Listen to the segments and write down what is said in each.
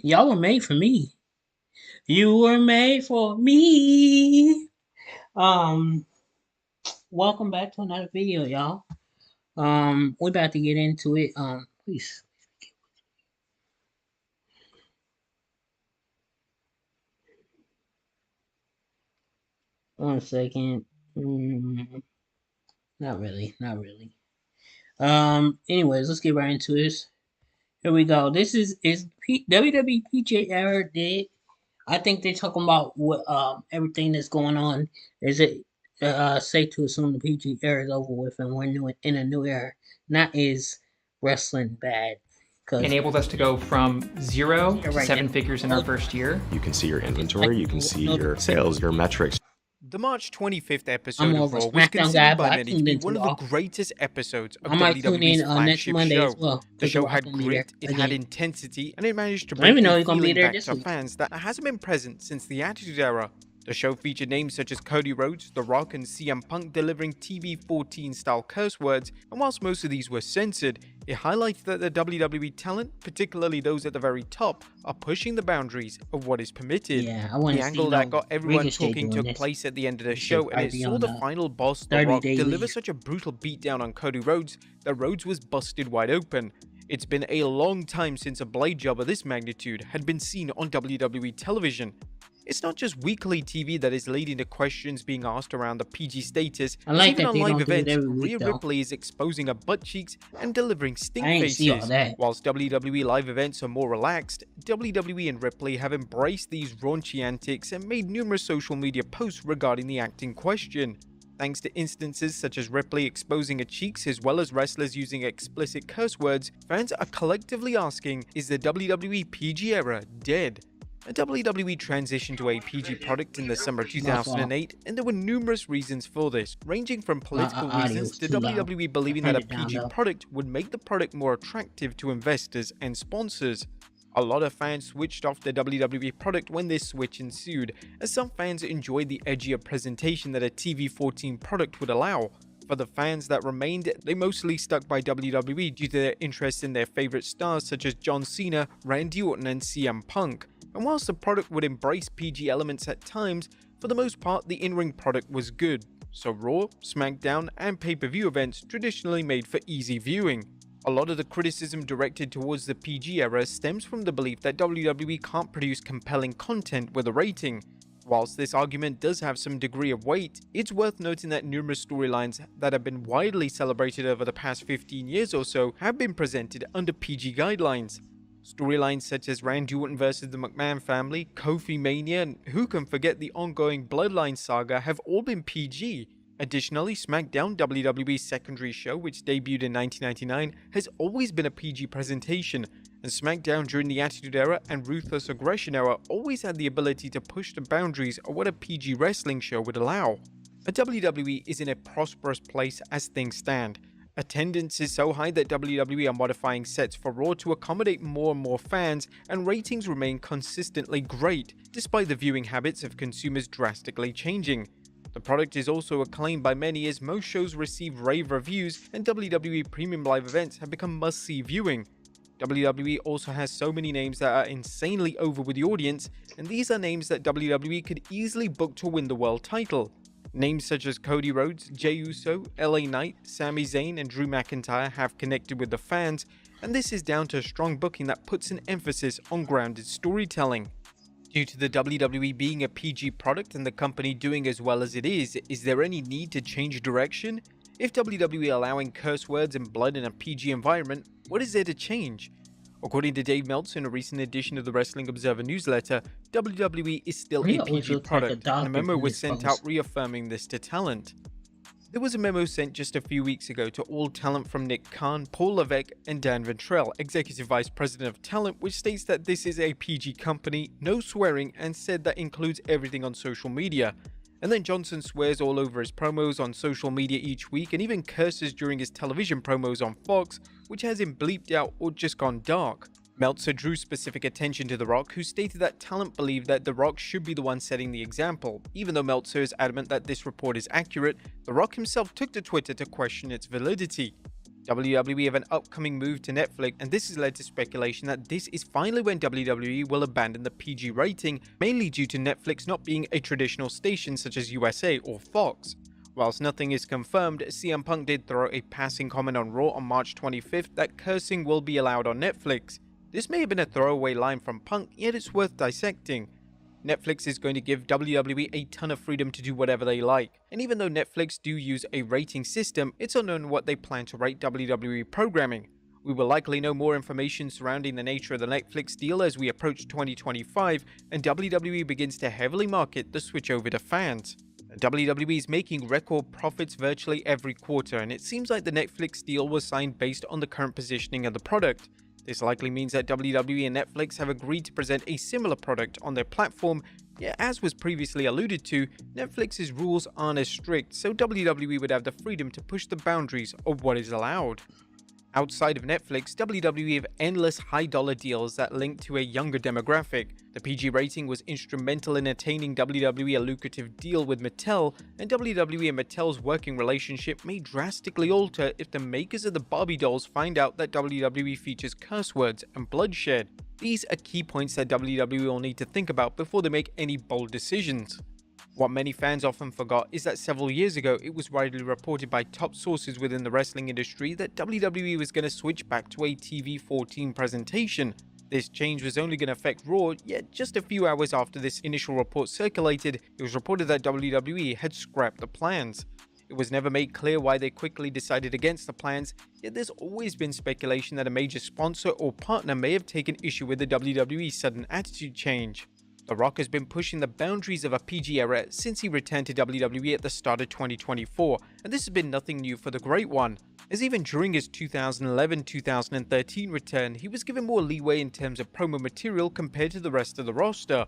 Y'all were made for me. You were made for me. Um, Welcome back to another video, y'all. We're about to get into it. Please, 1 second. Not really, not really. Anyways, let's get right into this. Here we go. This is WWE PG Era Dead. I think they're talking about what everything that's going on. Is it safe to assume the PG era is over with and we're in a new era? Not is wrestling bad? Because Enabled us to go from zero to right seven now, figures in our first year. You can see your inventory, you can see your sales, your metrics. The March 25th I'm episode more of of a Raw was SmackDown guy, considered but by I many to tuned be into one of the Raw. greatest episodes of I might tune WWE's in next flagship Monday show. as well. The show had Gonna be there grit, it had again. intensity, and it managed to I don't bring even know a he's gonna be feeling there back this to week. fans that hasn't been present since the Attitude Era. The show featured names such as Cody Rhodes, The Rock, and CM Punk delivering TV-14 style curse words, and whilst most of these were censored, it highlights that the WWE talent, particularly those at the very top, are pushing the boundaries of what is permitted. Yeah, I want The to see angle that no got everyone Ricochet talking doing took this. place at the end of the This should show, and probably it be saw on the the final boss, The 30 Rock, day deliver leave. such a brutal beatdown on Cody Rhodes that Rhodes was busted wide open. It's been a long time since a blade job of this magnitude had been seen on WWE television. It's not just weekly TV that is leading to questions being asked around the PG status, I as like even that on they live don't do it events, every week Rhea though. Ripley is exposing her butt cheeks and delivering I stink ain't see all faces. that. Whilst WWE live events are more relaxed, WWE and Ripley have embraced these raunchy antics and made numerous social media posts regarding the act in question. Thanks to instances such as Ripley exposing her cheeks as well as wrestlers using explicit curse words, fans are collectively asking, is the WWE PG era dead? A WWE transitioned to a PG product in the summer 2008, and there were numerous reasons for this, ranging from political Audio reasons is to too loud. WWE believing Turn that a it down PG though. product would make the product more attractive to investors and sponsors. A lot of fans switched off the WWE product when this switch ensued, as some fans enjoyed the edgier presentation that a TV-14 product would allow. For the fans that remained, they mostly stuck by WWE due to their interest in their favorite stars such as John Cena, Randy Orton, and CM Punk. And whilst the product would embrace PG elements at times, for the most part the in-ring product was good. So Raw, SmackDown, and pay-per-view events traditionally made for easy viewing. A lot of the criticism directed towards the PG era stems from the belief that WWE can't produce compelling content with a rating. Whilst this argument does have some degree of weight, it's worth noting that numerous storylines that have been widely celebrated over the past 15 years or so have been presented under PG guidelines. Storylines such as Randy Orton vs the McMahon family, Kofi Mania, and who can forget the ongoing Bloodline saga have all been PG. Additionally, SmackDown, WWE's secondary show, which debuted in 1999, has always been a PG presentation, and SmackDown during the Attitude Era and Ruthless Aggression Era always had the ability to push the boundaries of what a PG wrestling show would allow. A WWE is in a prosperous place as things stand. Attendance is so high that WWE are modifying sets for Raw to accommodate more and more fans, and ratings remain consistently great, despite the viewing habits of consumers drastically changing. The product is also acclaimed by many as most shows receive rave reviews, and WWE premium live events have become must-see viewing. WWE also has so many names that are insanely over with the audience, and these are names that WWE could easily book to win the world title. Names such as Cody Rhodes, Jey Uso, LA Knight, Sami Zayn, and Drew McIntyre have connected with the fans, and this is down to strong booking that puts an emphasis on grounded storytelling. Due to the WWE being a PG product and the company doing as well as it is there any need to change direction? If WWE allowing curse words and blood in a PG environment, what is there to change? According to Dave Meltzer in a recent edition of the Wrestling Observer newsletter, WWE is still He a always PG looks like a product, and doctor a memo from was his sent pose. out reaffirming this to talent. There was a memo sent just a few weeks ago to all talent from Nick Khan, Paul Levesque, and Dan Ventrell, Executive Vice President of Talent, which states that this is a PG company, no swearing, and said that includes everything on social media. And then Johnson swears all over his promos on social media each week and even curses during his television promos on Fox, which has him bleeped out or just gone dark. Meltzer drew specific attention to The Rock, who stated that talent believed that The Rock should be the one setting the example. Even though Meltzer is adamant that this report is accurate, The Rock himself took to Twitter to question its validity. WWE have an upcoming move to Netflix, and this has led to speculation that this is finally when WWE will abandon the PG rating, mainly due to Netflix not being a traditional station such as USA or Fox. Whilst nothing is confirmed, CM Punk did throw a passing comment on Raw on March 25th that cursing will be allowed on Netflix. This may have been a throwaway line from Punk, yet it's worth dissecting. Netflix is going to give WWE a ton of freedom to do whatever they like, and even though Netflix do use a rating system, it's unknown what they plan to rate WWE programming. We will likely know more information surrounding the nature of the Netflix deal as we approach 2025 and WWE begins to heavily market the switch over to fans. WWE is making record profits virtually every quarter, and it seems like the Netflix deal was signed based on the current positioning of the product. This likely means that WWE and Netflix have agreed to present a similar product on their platform, yet as was previously alluded to, Netflix's rules aren't as strict, so WWE would have the freedom to push the boundaries of what is allowed. Outside of Netflix, WWE have endless high-dollar deals that link to a younger demographic. The PG rating was instrumental in attaining WWE a lucrative deal with Mattel, and WWE and Mattel's working relationship may drastically alter if the makers of the Barbie dolls find out that WWE features curse words and bloodshed. These are key points that WWE will need to think about before they make any bold decisions. What many fans often forgot is that several years ago it was widely reported by top sources within the wrestling industry that WWE was going to switch back to a TV-14 presentation. This change was only going to affect Raw, yet just a few hours after this initial report circulated, it was reported that WWE had scrapped the plans. It was never made clear why they quickly decided against the plans, yet there's always been speculation that a major sponsor or partner may have taken issue with the WWE's sudden attitude change. The Rock has been pushing the boundaries of a PG era since he returned to WWE at the start of 2024, and this has been nothing new for the Great One, as even during his 2011-2013 return, he was given more leeway in terms of promo material compared to the rest of the roster.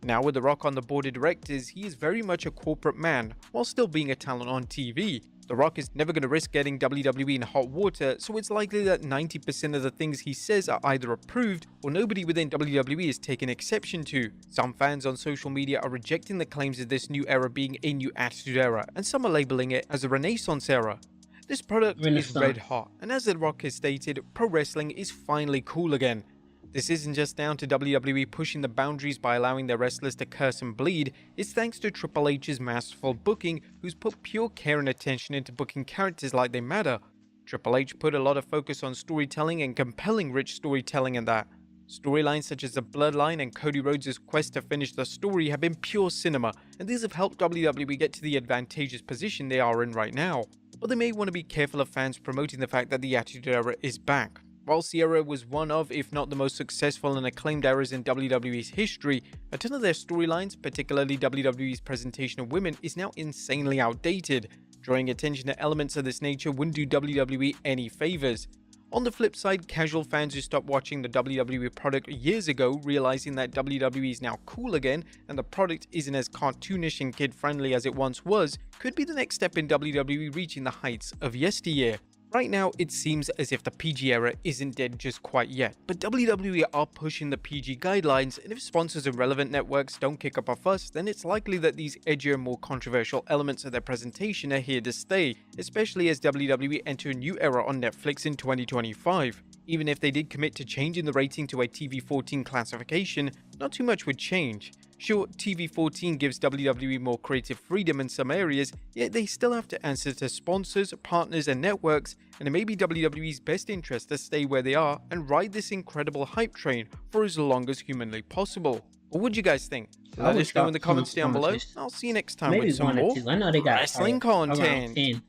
Now with The Rock on the board of directors, he is very much a corporate man, while still being a talent on TV. The Rock is never going to risk getting WWE in hot water, so it's likely that 90% of the things he says are either approved or nobody within WWE is taking exception to. Some fans on social media are rejecting the claims of this new era being a new attitude era, and some are labeling it as a renaissance era. This product is red hot, and as The Rock has stated, pro wrestling is finally cool again. This isn't just down to WWE pushing the boundaries by allowing their wrestlers to curse and bleed, it's thanks to Triple H's masterful booking, who's put pure care and attention into booking characters like they matter. Triple H put a lot of focus on storytelling and compelling rich storytelling in that. Storylines such as the Bloodline and Cody Rhodes' quest to finish the story have been pure cinema, and these have helped WWE get to the advantageous position they are in right now. But they may want to be careful of fans promoting the fact that the Attitude Era is back. While Sierra was one of, if not the most successful and acclaimed eras in WWE's history, a ton of their storylines, particularly WWE's presentation of women, is now insanely outdated. Drawing attention to elements of this nature wouldn't do WWE any favors. On the flip side, casual fans who stopped watching the WWE product years ago, realizing that WWE is now cool again and the product isn't as cartoonish and kid-friendly as it once was, could be the next step in WWE reaching the heights of yesteryear. Right now, it seems as if the PG era isn't dead just quite yet, but WWE are pushing the PG guidelines, and if sponsors and relevant networks don't kick up a fuss, then it's likely that these edgier and more controversial elements of their presentation are here to stay, especially as WWE enter a new era on Netflix in 2025. Even if they did commit to changing the rating to a TV-14 classification, not too much would change. Sure, TV-14 gives WWE more creative freedom in some areas, yet they still have to answer to sponsors, partners and networks, and it may be WWE's best interest to stay where they are and ride this incredible hype train for as long as humanly possible. What would you guys think? Let us know in the comments down below. I'll see you next time with some more I know they got wrestling content. 10.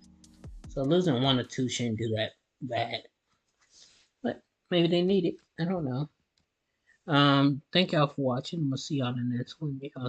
So losing 1 or 2 shouldn't do that bad. But maybe they need it. I don't know. Thank y'all for watching. I'm gonna see y'all in the next one. Y'all